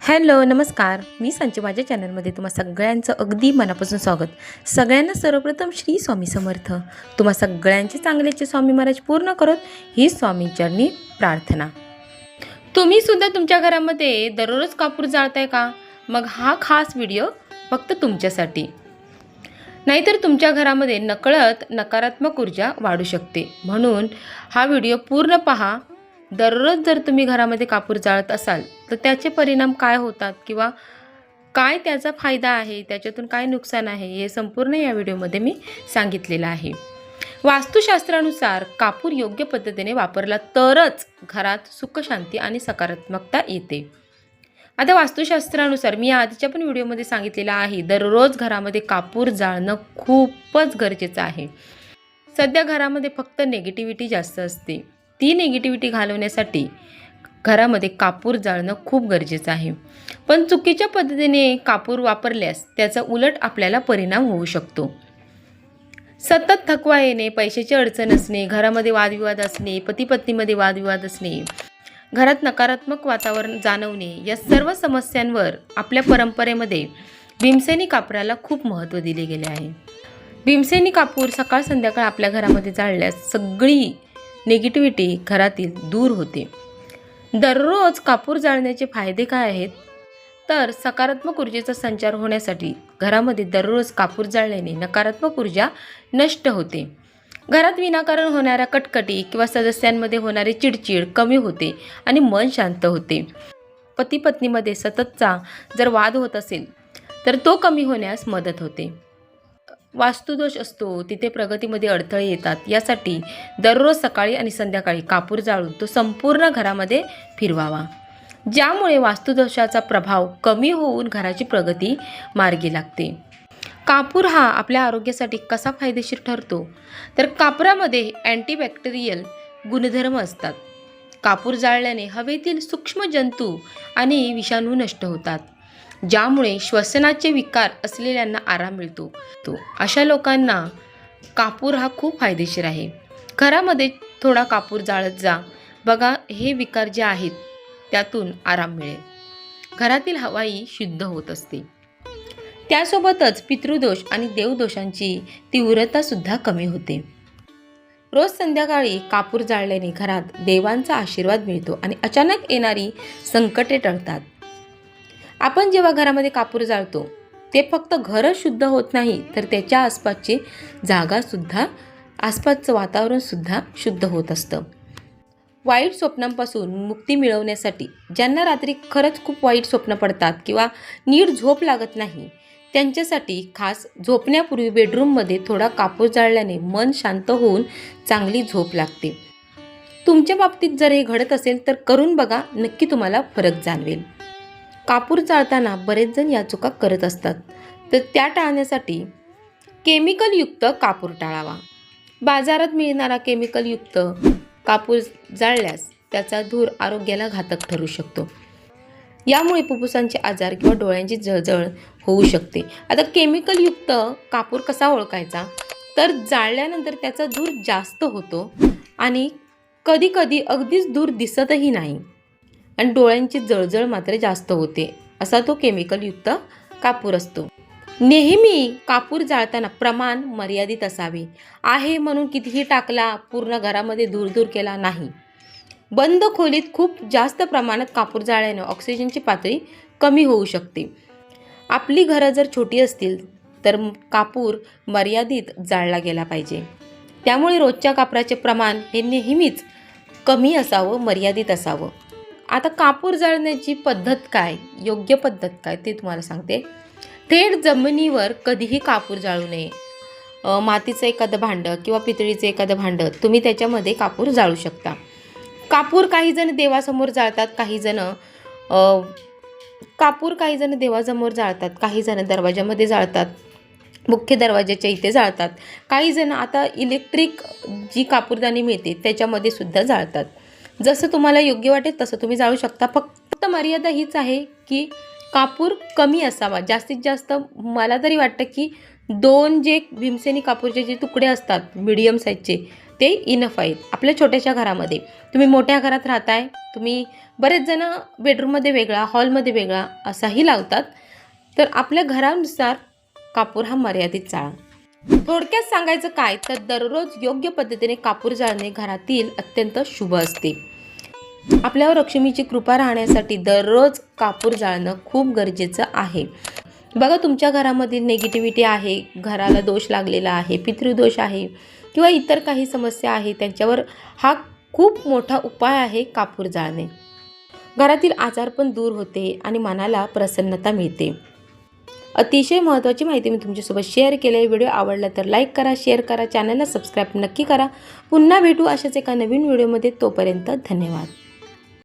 Hello नमस्कार, मी संची. माझ्या चॅनलमध्ये तुम्हा सगळ्यांचं अगदी मनापासून स्वागत. सगळ्यांना सर्वप्रथम श्री स्वामी समर्थ. तुम्हा सगळ्यांचे चांगल्याचे स्वामी महाराज पूर्ण करत ही स्वामींचरणी प्रार्थना. तुम्ही सुद्धा तुमच्या घरामध्ये दररोज कापूर जाळताय का? मग हा खास व्हिडिओ फक्त तुमच्यासाठी. नाहीतर तुमच्या घरामध्ये नकळत नकारात्मक ऊर्जा वाढू शकते. म्हणून हा व्हिडिओ पूर्ण पहा. दररोज जर तुम्ही घरामध्ये कापूर जाळत असाल तर त्याचे परिणाम काय होतात किंवा काय त्याचा फायदा आहे, त्याच्यातून काय नुकसान आहे, हे संपूर्ण या व्हिडिओमध्ये मी सांगितलेलं आहे. वास्तुशास्त्रानुसार कापूर योग्य पद्धतीने वापरला तरच घरात सुख, शांती आणि सकारात्मकता येते. आता वास्तुशास्त्रानुसार मी आधीच्या पण व्हिडिओमध्ये सांगितलेलं आहे, दररोज घरामध्ये कापूर जाळणं खूपच गरजेचं आहे. सध्या घरामध्ये फक्त नेगेटिव्हिटी जास्त असते. ती नेगेटिव्हिटी घालवण्यासाठी घरामध्ये कापूर जाळणं खूप गरजेचं आहे. पण चुकीच्या पद्धतीने कापूर वापरल्यास त्याचा उलट आपल्याला परिणाम होऊ शकतो. सतत थकवा येणे, पैशाची अडचण असणे, घरामध्ये वादविवाद असणे, पती पत्नीमध्ये वादविवाद असणे, घरात नकारात्मक वातावरण जाणवणे, या सर्व समस्यांवर आपल्या परंपरेमध्ये भीमसेनी कापराला खूप महत्त्व दिले गेले आहे. भीमसेनी कापूर सकाळ संध्याकाळ आपल्या घरामध्ये जाळल्यास सगळी निगेटिव्हिटी घरातील दूर होते. दररोज कापूर जाळण्याचे फायदे काय आहेत? तर सकारात्मक ऊर्जेचा संचार होण्यासाठी घरामध्ये दररोज कापूर जाळल्याने नकारात्मक ऊर्जा नष्ट होते. घरात विनाकारण होणाऱ्या कटकटी किंवा सदस्यांमध्ये होणारी चिडचिड कमी होते आणि मन शांत होते. पती पत्नीमध्ये सततचा जर वाद होत असेल तर तो कमी होण्यास मदत होते. वास्तुदोष असतो तिथे प्रगतीमध्ये अडथळे येतात. यासाठी दररोज सकाळी आणि संध्याकाळी कापूर जाळून तो संपूर्ण घरामध्ये फिरवावा, ज्यामुळे वास्तुदोषाचा प्रभाव कमी होऊन घराची प्रगती मार्गी लागते. कापूर हा आपल्या आरोग्यासाठी कसा फायदेशीर ठरतो? तर कापरामध्ये अँटीबॅक्टेरियल गुणधर्म असतात. कापूर जाळल्याने हवेतील सूक्ष्म जंतू आणि विषाणू नष्ट होतात, ज्यामुळे श्वसनाचे विकार असलेल्यांना आराम मिळतो. अशा लोकांना कापूर हा खूप फायदेशीर आहे. घरामध्ये थोडा कापूर जाळत जा, बघा हे विकार जे आहेत त्यातून आराम मिळेल. घरातील हवाई शुद्ध होत असते. त्यासोबतच पितृदोष आणि देवदोषांची तीव्रतासुद्धा कमी होते. रोज संध्याकाळी कापूर जाळल्याने घरात देवांचा आशीर्वाद मिळतो आणि अचानक येणारी संकटे टळतात. आपण जेव्हा घरामध्ये कापूर जाळतो ते फक्त घरच शुद्ध होत नाही, तर त्याच्या आसपासची जागासुद्धा, आसपासचं वातावरणसुद्धा शुद्ध होत असतं. वाईट स्वप्नांपासून मुक्ती मिळवण्यासाठी ज्यांना रात्री खरंच खूप वाईट स्वप्न पडतात किंवा नीट झोप लागत नाही, त्यांच्यासाठी खास झोपण्यापूर्वी बेडरूममध्ये थोडा कापूर जाळल्याने मन शांत होऊन चांगली झोप लागते. तुमच्या बाबतीत जर हे घडत असेल तर करून बघा, नक्की तुम्हाला फरक जाणवेल. कापूर जाळताना बरेच जण या चुका करत असतात, तर त्या टाळण्यासाठी केमिकलयुक्त कापूर टाळावा. बाजारात मिळणारा केमिकलयुक्त कापूर जाळल्यास त्याचा धूर आरोग्याला घातक ठरू शकतो. यामुळे फुफ्फुसांचे आजार किंवा डोळ्यांची जळजळ होऊ शकते. आता केमिकलयुक्त कापूर कसा ओळखायचा? तर जाळल्यानंतर त्याचा धूर जास्त होतो आणि कधीकधी अगदीच धूर दिसतही नाही आणि डोळ्यांची जळजळ मात्र जास्त होते, असा तो केमिकलयुक्त कापूर असतो. नेहमी कापूर जाळताना प्रमाण मर्यादित असावे. आहे म्हणून कितीही टाकला, पूर्ण घरामध्ये धूर केला नाही. बंद खोलीत खूप जास्त प्रमाणात कापूर जाळल्याने ऑक्सिजनची पातळी कमी होऊ शकते. आपली घरं जर छोटी असतील तर कापूर मर्यादित जाळला गेला पाहिजे. त्यामुळे रोजच्या कापराचे प्रमाण हे नेहमीच कमी असावं, मर्यादित असावं. आता कापूर जाळण्याची पद्धत काय, योग्य पद्धत काय ते तुम्हाला सांगते. थेट जमिनीवर कधीही कापूर जाळू नये. मातीचं एखादं भांडं किंवा पितळीचं एखादं भांडं तुम्ही त्याच्यामध्ये कापूर जाळू शकता. कापूर काही जण देवासमोर जाळतात, काही जण देवासमोर जाळतात, काही जण दरवाजामध्ये जाळतात, मुख्य दरवाजाच्या इथे जाळतात, काही जण आता इलेक्ट्रिक जी कापूरदानी मिळते त्याच्यामध्ये सुद्धा जाळतात. जसं तुम्हाला योग्य वाटेल तसं तुम्ही जाळू शकता. फक्त मर्यादा हीच आहे की कापूर कमी असावा. जास्तीत जास्त मला तरी वाटतं की 2 जे भीमसेनी कापूरचे जे तुकडे असतात मीडियम साईजचे ते इनफ आहेत. आपल्या छोट्याशा घरामध्ये, तुम्ही मोठ्या घरात राहताय, तुम्ही बरेच जण बेडरूममध्ये वेगळा, हॉलमध्ये वेगळा असाही लावतात, तर आपल्या घरानुसार कापूर हा मर्यादित जाळा. थोडक्यात सांगायचं काय तर दररोज योग्य पद्धतीने कापूर जाळणे घरातील अत्यंत शुभ असते. आपल्यावर लक्ष्मीची कृपा राहण्यासाठी दररोज कापूर जाळणं खूप गरजेचं आहे. बघा, तुमच्या घरामधील नेगेटिव्हिटी आहे, घराला दोष लागलेला आहे, पितृदोष आहे किंवा इतर काही समस्या आहे, त्यांच्यावर हा खूप मोठा उपाय आहे कापूर जाळणे. घरातील आजार पण दूर होते आणि मनाला प्रसन्नता मिळते. अतिशय महत्त्वाची माहिती मी तुमच्यासोबत शेअर केली आहे. व्हिडिओ आवडला तर लाईक करा, शेअर करा, चॅनलला सबस्क्राईब नक्की करा. पुन्हा भेटू अशाच एका नवीन व्हिडिओमध्ये. तोपर्यंत धन्यवाद.